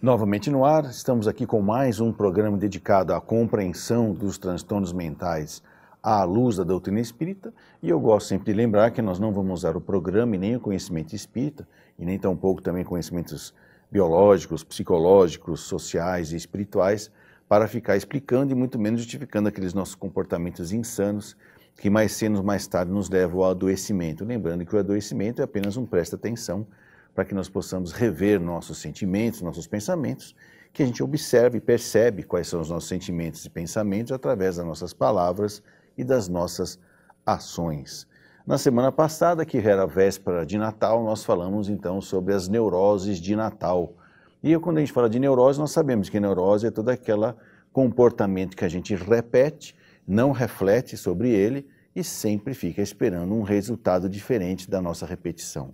Novamente no ar, estamos aqui com mais um programa dedicado à compreensão dos transtornos mentais à luz da doutrina espírita, e eu gosto sempre de lembrar que nós não vamos usar o programa e nem o conhecimento espírita, e nem tampouco também conhecimentos biológicos, psicológicos, sociais e espirituais, para ficar explicando e muito menos justificando aqueles nossos comportamentos insanos que mais cedo ou mais tarde nos levam ao adoecimento. Lembrando que o adoecimento é apenas um presta atenção para que nós possamos rever nossos sentimentos, nossos pensamentos, que a gente observe e percebe quais são os nossos sentimentos e pensamentos através das nossas palavras e das nossas ações. Na semana passada, que era a véspera de Natal, nós falamos então sobre as neuroses de Natal. E quando a gente fala de neurose, nós sabemos que neurose é todo aquele comportamento que a gente repete, não reflete sobre ele e sempre fica esperando um resultado diferente da nossa repetição.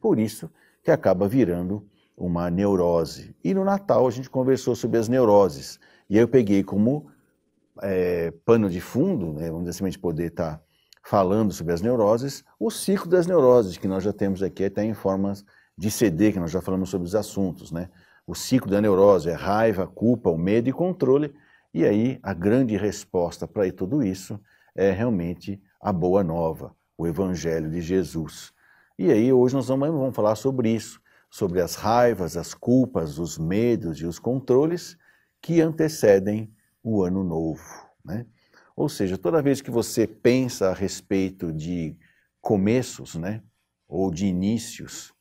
Por isso que acaba virando uma neurose. E no Natal a gente conversou sobre as neuroses. E aí eu peguei como pano de fundo, né, vamos dizer assim, a gente poder estar falando sobre as neuroses, o ciclo das neuroses, que nós já temos aqui até em formas de CD, que nós já falamos sobre os assuntos, né? O ciclo da neurose é raiva, culpa, o medo e controle. E aí a grande resposta para tudo isso é realmente a boa nova, o Evangelho de Jesus. E aí hoje nós vamos falar sobre isso, sobre as raivas, as culpas, os medos e os controles que antecedem o ano novo, né? Ou seja, toda vez que você pensa a respeito de começos, né, ou de inícios,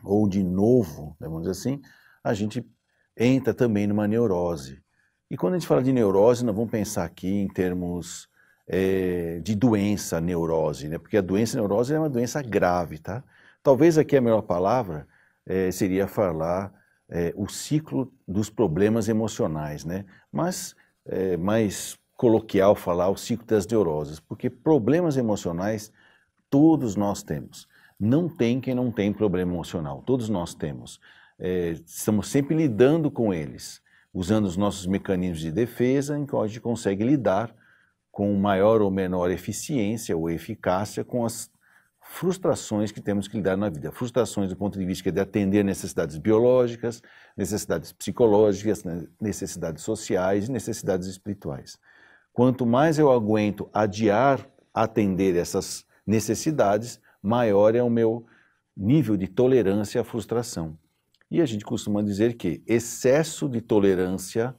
ou de novo, vamos dizer assim, a gente entra também numa neurose. E quando a gente fala de neurose, nós vamos pensar aqui em termos de doença neurose, né? Porque a doença neurose é uma doença grave, tá? Talvez aqui a melhor palavra seria falar o ciclo dos problemas emocionais, né? Mas mais coloquial falar o ciclo das neuroses, porque problemas emocionais todos nós temos. Não tem quem não tem problema emocional, todos nós temos. Estamos sempre lidando com eles, usando os nossos mecanismos de defesa, em que a gente consegue lidar com maior ou menor eficiência ou eficácia com as frustrações que temos que lidar na vida. Frustrações do ponto de vista de atender necessidades biológicas, necessidades psicológicas, necessidades sociais e necessidades espirituais. Quanto mais eu aguento adiar atender essas necessidades, maior é o meu nível de tolerância à frustração. E a gente costuma dizer que excesso de tolerância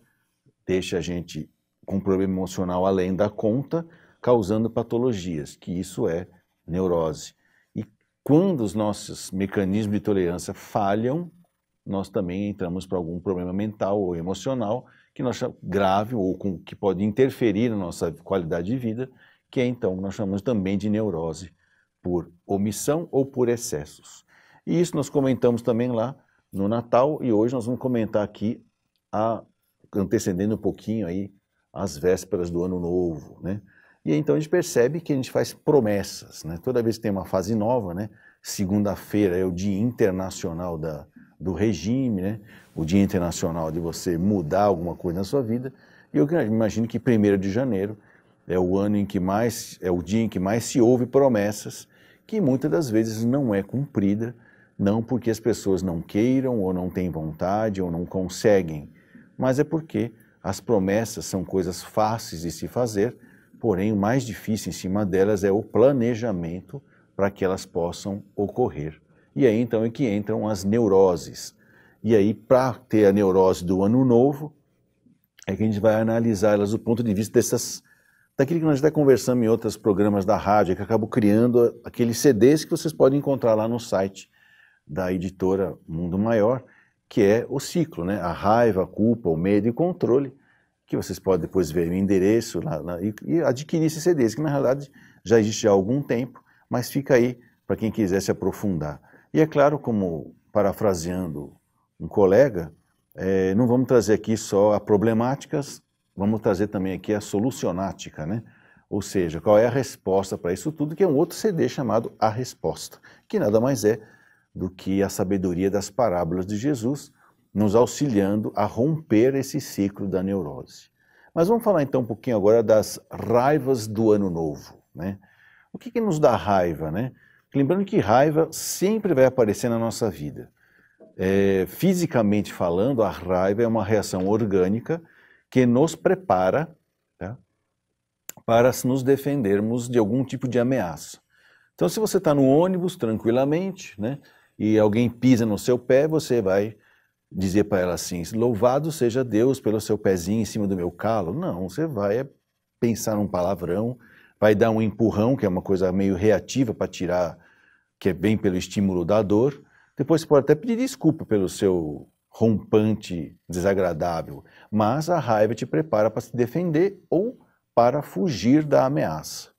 deixa a gente com um problema emocional além da conta, causando patologias, que isso é neurose. E quando os nossos mecanismos de tolerância falham, nós também entramos para algum problema mental ou emocional que nós chamamos grave ou que pode interferir na nossa qualidade de vida, que é então nós chamamos também de neurose por omissão ou por excessos. E isso nós comentamos também lá no Natal, e hoje nós vamos comentar aqui, antecedendo um pouquinho aí as vésperas do Ano Novo, né? E então a gente percebe que a gente faz promessas, né? Toda vez que tem uma fase nova, né? Segunda-feira é o Dia Internacional do Regime, né? O Dia Internacional de você mudar alguma coisa na sua vida. E eu imagino que 1º de janeiro é o ano em que é o dia em que mais se ouve promessas, que muitas das vezes não é cumprida, não porque as pessoas não queiram, ou não têm vontade, ou não conseguem, mas é porque as promessas são coisas fáceis de se fazer, porém o mais difícil em cima delas é o planejamento para que elas possam ocorrer. E aí então é que entram as neuroses. E aí, para ter a neurose do Ano Novo, é que a gente vai analisar elas do ponto de vista daquilo que nós já conversamos em outros programas da rádio, que acabam criando aqueles CDs que vocês podem encontrar lá no site da editora Mundo Maior, que é o ciclo, né? A raiva, a culpa, o medo e o controle, que vocês podem depois ver o endereço e adquirir esses CDs, que na realidade já existe há algum tempo, mas fica aí para quem quiser se aprofundar. E é claro, como parafraseando um colega, não vamos trazer aqui só a problemáticas, vamos trazer também aqui a solucionática, né? Ou seja, qual é a resposta para isso tudo, que é um outro CD chamado A Resposta, que nada mais é do que a sabedoria das parábolas de Jesus, nos auxiliando a romper esse ciclo da neurose. Mas vamos falar então um pouquinho agora das raivas do Ano Novo, né? O que nos dá raiva, né? Lembrando que raiva sempre vai aparecer na nossa vida. fisicamente falando, a raiva é uma reação orgânica que nos prepara, tá, para nos defendermos de algum tipo de ameaça. Então, se você está no ônibus tranquilamente, né, e alguém pisa no seu pé, você vai dizer para ela assim: louvado seja Deus pelo seu pezinho em cima do meu calo. Não, você vai pensar num palavrão, vai dar um empurrão, que é uma coisa meio reativa para tirar, que é bem pelo estímulo da dor. Depois você pode até pedir desculpa pelo seu rompante desagradável, mas a raiva te prepara para se defender ou para fugir da ameaça.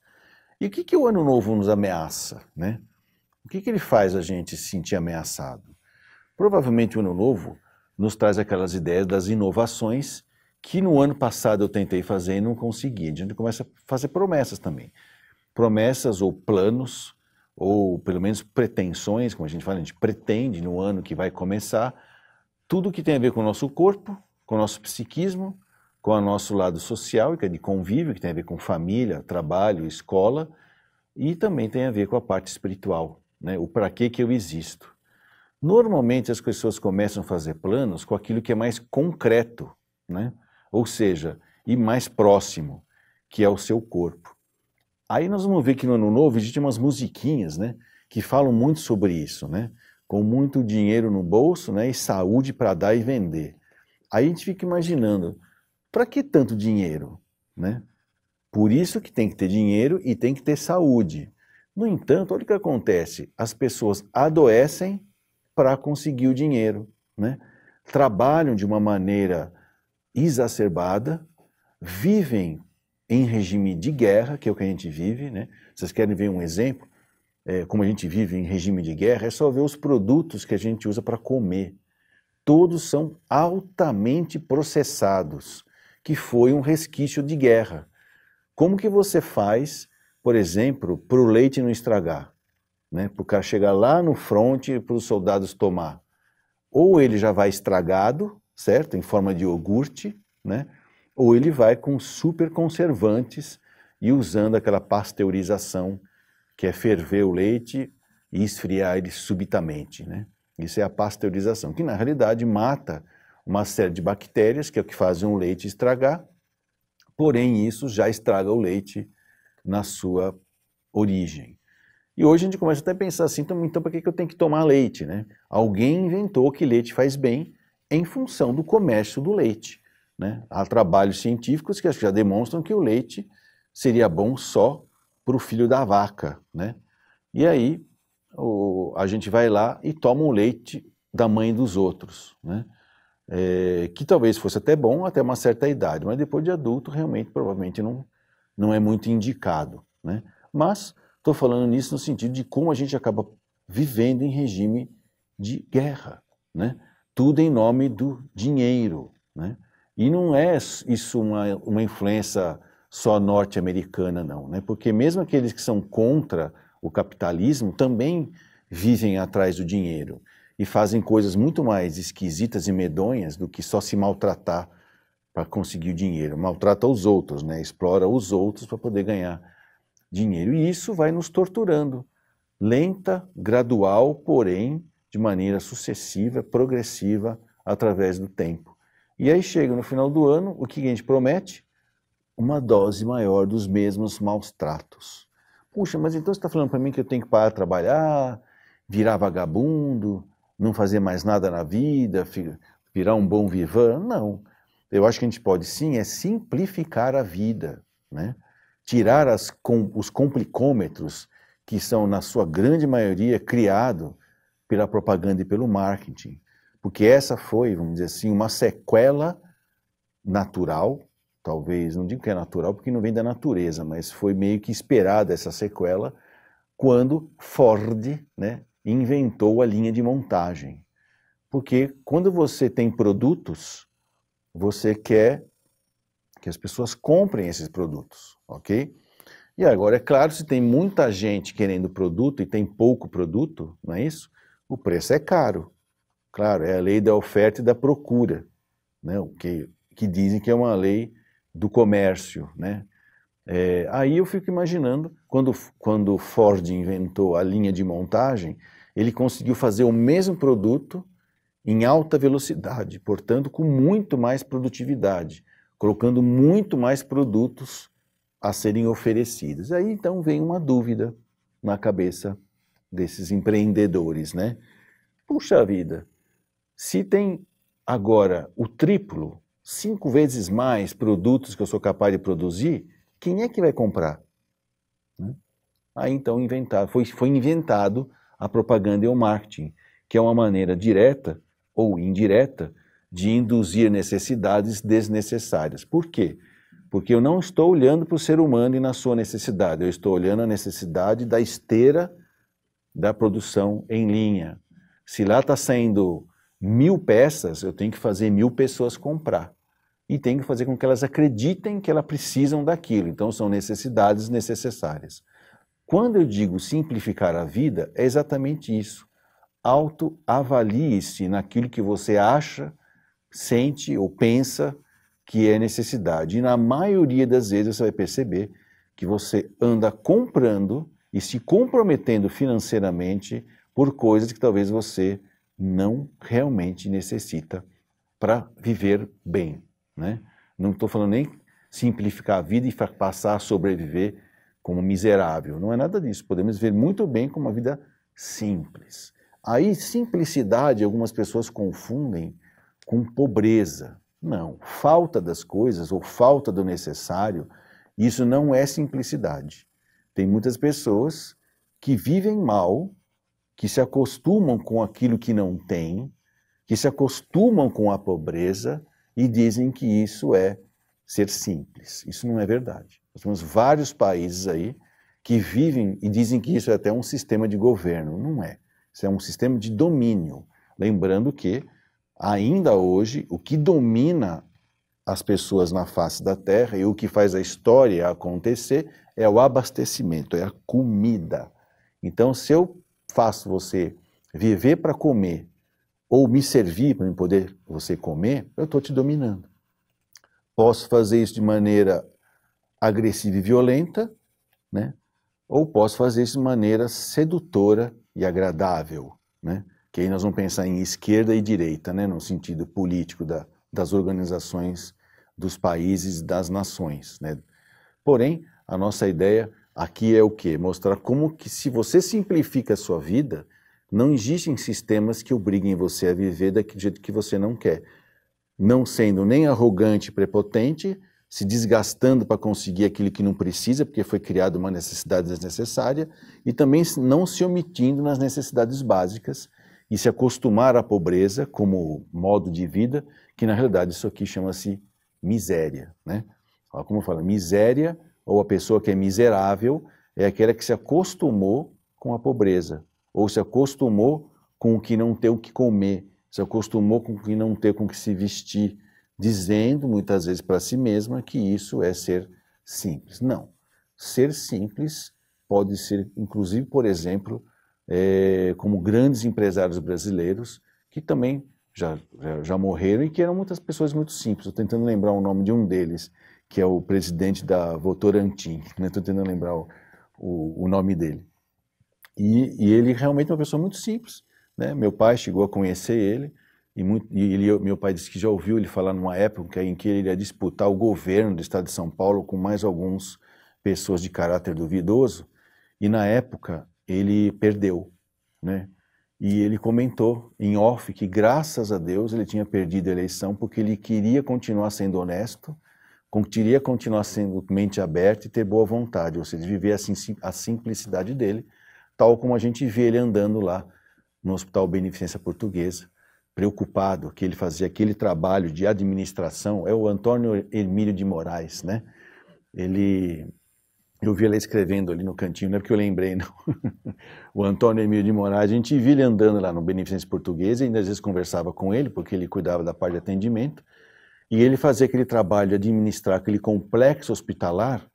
E o que o Ano Novo nos ameaça, né? O que ele faz a gente se sentir ameaçado? Provavelmente o Ano Novo nos traz aquelas ideias das inovações que no ano passado eu tentei fazer e não consegui. A gente começa a fazer promessas também. Promessas ou planos, ou pelo menos pretensões, como a gente fala, a gente pretende no ano que vai começar, tudo que tem a ver com o nosso corpo, com o nosso psiquismo, com o nosso lado social, que é de convívio, que tem a ver com família, trabalho, escola, e também tem a ver com a parte espiritual, né? O para que eu existo. Normalmente as pessoas começam a fazer planos com aquilo que é mais concreto, né? Ou seja, e mais próximo, que é o seu corpo. Aí nós vamos ver que no Ano Novo existem umas musiquinhas, né, que falam muito sobre isso, né? Com muito dinheiro no bolso, né, e saúde para dar e vender. Aí a gente fica imaginando, para que tanto dinheiro, né? Por isso que tem que ter dinheiro e tem que ter saúde. No entanto, olha o que acontece, as pessoas adoecem para conseguir o dinheiro, né? Trabalham de uma maneira exacerbada, vivem em regime de guerra, que é o que a gente vive, né? Vocês querem ver um exemplo? Como a gente vive em regime de guerra, é só ver os produtos que a gente usa para comer. Todos são altamente processados, que foi um resquício de guerra. Como que você faz, por exemplo, para o leite não estragar? Né? Para o cara chegar lá no fronte e para os soldados tomar. Ou ele já vai estragado, certo? Em forma de iogurte, né? Ou ele vai com super conservantes e usando aquela pasteurização, que é ferver o leite e esfriar ele subitamente, né? Isso é a pasteurização, que na realidade mata uma série de bactérias, que é o que fazem o leite estragar, porém isso já estraga o leite na sua origem. E hoje a gente começa até a pensar assim, então por que eu tenho que tomar leite, né? Alguém inventou que leite faz bem em função do comércio do leite, né? Há trabalhos científicos que já demonstram que o leite seria bom só para o filho da vaca, né? E aí a gente vai lá e toma o leite da mãe dos outros, né? Que talvez fosse até bom até uma certa idade, mas depois de adulto realmente provavelmente não é muito indicado, né? Mas estou falando nisso no sentido de como a gente acaba vivendo em regime de guerra, né? Tudo em nome do dinheiro, né? E não é isso uma influência só norte-americana, não, né? Porque mesmo aqueles que são contra o capitalismo também vivem atrás do dinheiro e fazem coisas muito mais esquisitas e medonhas do que só se maltratar para conseguir o dinheiro. Maltrata os outros, né? Explora os outros para poder ganhar dinheiro. E isso vai nos torturando, lenta, gradual, porém de maneira sucessiva, progressiva, através do tempo. E aí chega no final do ano, o que a gente promete? Uma dose maior dos mesmos maus tratos. Puxa, mas então você está falando para mim que eu tenho que parar de trabalhar, virar vagabundo, não fazer mais nada na vida, virar um bom vivant? Não. Eu acho que a gente pode sim simplificar a vida, né? Tirar os complicômetros que são, na sua grande maioria, criados pela propaganda e pelo marketing. Porque essa foi, vamos dizer assim, uma sequela natural, talvez, não digo que é natural porque não vem da natureza, mas foi meio que esperada essa sequela quando Ford, né, inventou a linha de montagem. Porque quando você tem produtos, você quer que as pessoas comprem esses produtos, ok? E agora, é claro, se tem muita gente querendo produto e tem pouco produto, não é isso? O preço é caro. Claro, é a lei da oferta e da procura, né? Que dizem que é uma lei do comércio, né? Aí eu fico imaginando, quando Ford inventou a linha de montagem, ele conseguiu fazer o mesmo produto em alta velocidade, portanto, com muito mais produtividade, colocando muito mais produtos a serem oferecidos. Aí então vem uma dúvida na cabeça desses empreendedores, né? Puxa vida, se tem agora o triplo, 5 vezes mais produtos que eu sou capaz de produzir, quem é que vai comprar? Né? Aí então foi inventado a propaganda e o marketing, que é uma maneira direta ou indireta de induzir necessidades desnecessárias. Por quê? Porque eu não estou olhando para o ser humano e na sua necessidade, eu estou olhando a necessidade da esteira da produção em linha. Se lá está saindo 1000 peças, eu tenho que fazer 1000 pessoas comprar. E tenho que fazer com que elas acreditem que elas precisam daquilo. Então são necessidades necessárias. Quando eu digo simplificar a vida, é exatamente isso. Autoavalie-se naquilo que você acha, sente ou pensa que é necessidade. E na maioria das vezes você vai perceber que você anda comprando e se comprometendo financeiramente por coisas que talvez você não realmente necessita para viver bem, né? Não estou falando nem simplificar a vida e passar a sobreviver como miserável. Não é nada disso. Podemos viver muito bem com uma vida simples. Aí, simplicidade, algumas pessoas confundem com pobreza. Não, falta das coisas ou falta do necessário, isso não é simplicidade. Tem muitas pessoas que vivem mal, que se acostumam com aquilo que não têm, que se acostumam com a pobreza e dizem que isso é ser simples. Isso não é verdade. Nós temos vários países aí que vivem e dizem que isso é até um sistema de governo. Não é. Isso é um sistema de domínio. Lembrando que, ainda hoje, o que domina as pessoas na face da terra e o que faz a história acontecer é o abastecimento, é a comida. Então, se eu faço você viver para comer ou me servir para poder você comer, eu estou te dominando. Posso fazer isso de maneira agressiva e violenta, né? Ou posso fazer isso de maneira sedutora e agradável, né? Que aí nós vamos pensar em esquerda e direita, né? No sentido político das organizações dos países, das nações, né? Porém, a nossa ideia aqui é o quê? Mostrar como que se você simplifica a sua vida, não existem sistemas que obriguem você a viver daquele jeito que você não quer. Não sendo nem arrogante e prepotente, se desgastando para conseguir aquilo que não precisa, porque foi criada uma necessidade desnecessária, e também não se omitindo nas necessidades básicas e se acostumar à pobreza como modo de vida, que na realidade isso aqui chama-se miséria, né? Como fala, miséria, ou a pessoa que é miserável, é aquela que se acostumou com a pobreza, ou se acostumou com o que não tem o que comer, se acostumou com o que não tem com o que se vestir, dizendo muitas vezes para si mesma que isso é ser simples. Não. Ser simples pode ser, inclusive, por exemplo, como grandes empresários brasileiros, que também já morreram e que eram muitas pessoas muito simples. Estou tentando lembrar o nome de um deles, que é o presidente da Votorantim. Estou tentando lembrar o nome dele. E ele realmente é uma pessoa muito simples, né? Meu pai chegou a conhecer ele, meu pai disse que já ouviu ele falar numa época em que ele ia disputar o governo do estado de São Paulo com mais algumas pessoas de caráter duvidoso, e na época ele perdeu, né? E ele comentou em off que graças a Deus ele tinha perdido a eleição porque ele queria continuar sendo honesto, queria continuar sendo mente aberta e ter boa vontade, ou seja, viver assim, a simplicidade dele, tal como a gente vê ele andando lá no Hospital Beneficência Portuguesa, preocupado que ele fazia aquele trabalho de administração. É o Antônio Hermílio de Moraes, né? Eu vi ele escrevendo ali no cantinho, não é porque eu lembrei, não. O Antônio Hermílio de Moraes, a gente via ele andando lá no Beneficência Portuguesa e ainda às vezes conversava com ele, porque ele cuidava da parte de atendimento, e ele fazia aquele trabalho de administrar aquele complexo hospitalar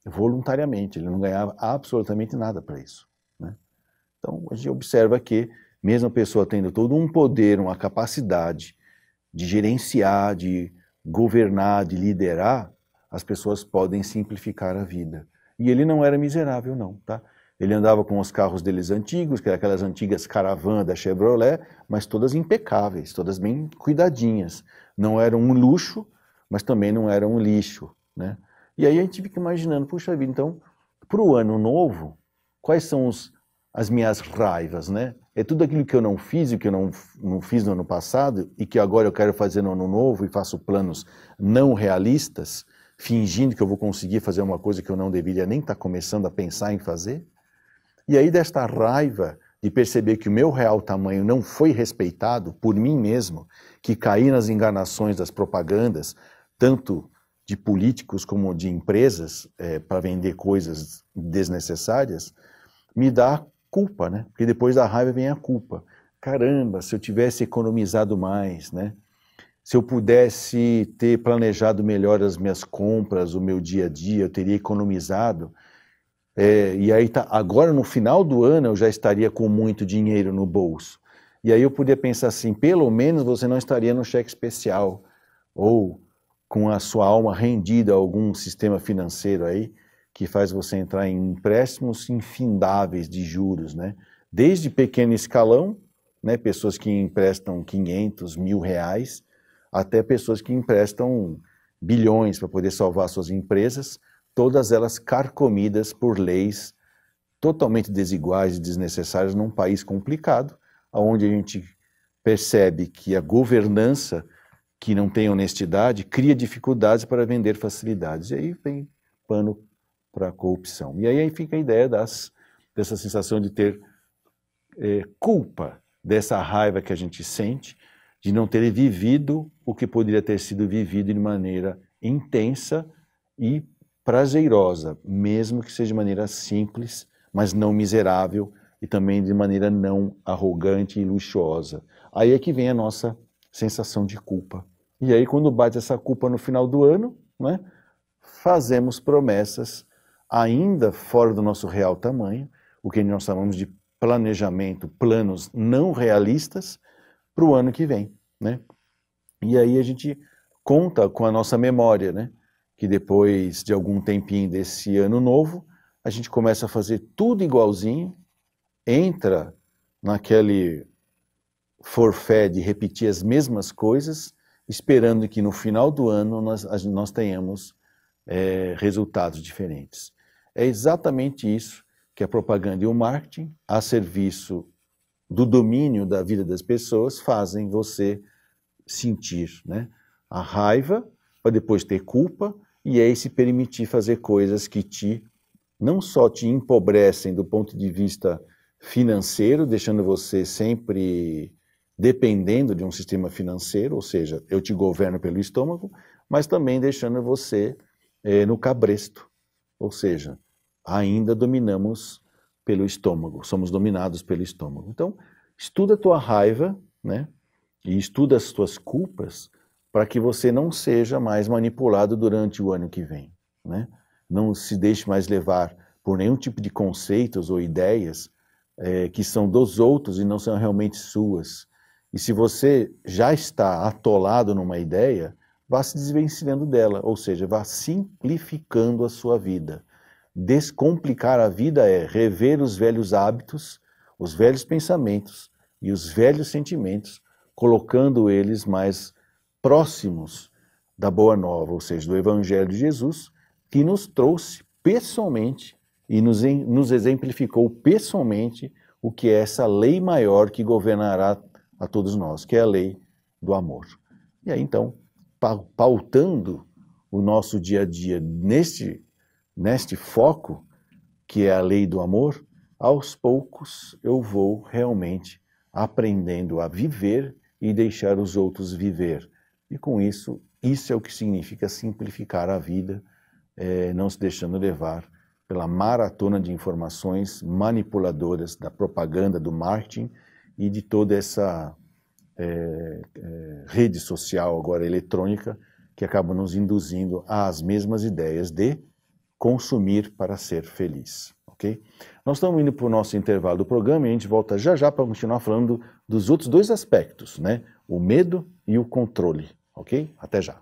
voluntariamente, ele não ganhava absolutamente nada para isso, né? Então, a gente observa que, mesmo a pessoa tendo todo um poder, uma capacidade de gerenciar, de governar, de liderar, as pessoas podem simplificar a vida. E ele não era miserável, não, tá? Ele andava com os carros deles antigos, que eram aquelas antigas Caravan da Chevrolet, mas todas impecáveis, todas bem cuidadinhas. Não eram um luxo, mas também não eram um lixo, né? E aí a gente fica imaginando, puxa vida, então, para o ano novo, quais são as minhas raivas, né? É tudo aquilo que eu não fiz e que eu não fiz no ano passado e que agora eu quero fazer no ano novo e faço planos não realistas, fingindo que eu vou conseguir fazer uma coisa que eu não deveria nem estar começando a pensar em fazer. E aí desta raiva de perceber que o meu real tamanho não foi respeitado por mim mesmo, que caí nas enganações das propagandas, tanto de políticos como de empresas, para vender coisas desnecessárias, me dá culpa, né? Porque depois da raiva vem a culpa. Caramba, se eu tivesse economizado mais, né? Se eu pudesse ter planejado melhor as minhas compras, o meu dia a dia, eu teria economizado. E aí, agora no final do ano, eu já estaria com muito dinheiro no bolso. E aí eu podia pensar assim, pelo menos você não estaria no cheque especial, ou com a sua alma rendida a algum sistema financeiro aí, que faz você entrar em empréstimos infindáveis de juros, né? Desde pequeno escalão, né? Pessoas que emprestam 500, R$1.000, até pessoas que emprestam bilhões para poder salvar suas empresas, todas elas carcomidas por leis totalmente desiguais e desnecessárias num país complicado, onde a gente percebe que a governança que não tem honestidade cria dificuldades para vender facilidades. E aí vem pano para a corrupção. E aí fica a ideia dessa sensação de ter culpa, dessa raiva que a gente sente, de não ter vivido o que poderia ter sido vivido de maneira intensa e prazerosa, mesmo que seja de maneira simples, mas não miserável e também de maneira não arrogante e luxuosa. Aí é que vem a nossa sensação de culpa. E aí quando bate essa culpa no final do ano, né, fazemos promessas ainda fora do nosso real tamanho, o que nós chamamos de planejamento, planos não realistas para o ano que vem, né? E aí a gente conta com a nossa memória, né? Que depois de algum tempinho desse ano novo, a gente começa a fazer tudo igualzinho, entra naquele forfé de repetir as mesmas coisas, esperando que no final do ano nós tenhamos resultados diferentes. É exatamente isso que a propaganda e o marketing, a serviço do domínio da vida das pessoas, fazem você sentir, né? A raiva, para depois ter culpa, e aí se permitir fazer coisas que não só te empobrecem do ponto de vista financeiro, deixando você sempre dependendo de um sistema financeiro, ou seja, eu te governo pelo estômago, mas também deixando você no cabresto, ou seja, ainda dominamos pelo estômago, somos dominados pelo estômago. Então, estuda a tua raiva, né? E estuda as tuas culpas para que você não seja mais manipulado durante o ano que vem, né? Não se deixe mais levar por nenhum tipo de conceitos ou ideias que são dos outros e não são realmente suas. E se você já está atolado numa ideia, vá se desvencilhando dela, ou seja, vá simplificando a sua vida. Descomplicar a vida é rever os velhos hábitos, os velhos pensamentos e os velhos sentimentos, colocando eles mais próximos da Boa Nova, ou seja, do Evangelho de Jesus, que nos trouxe pessoalmente e nos exemplificou pessoalmente o que é essa lei maior que governará a todos nós, que é a lei do amor. E aí então, pautando o nosso dia a dia neste foco, que é a lei do amor, aos poucos eu vou realmente aprendendo a viver e deixar os outros viver. E com isso é o que significa simplificar a vida, não se deixando levar pela maratona de informações manipuladoras da propaganda, do marketing e de toda essa rede social agora eletrônica que acaba nos induzindo às mesmas ideias de consumir para ser feliz, ok? Nós estamos indo para o nosso intervalo do programa e a gente volta já já para continuar falando dos outros dois aspectos, né? O medo e o controle, ok? Até já.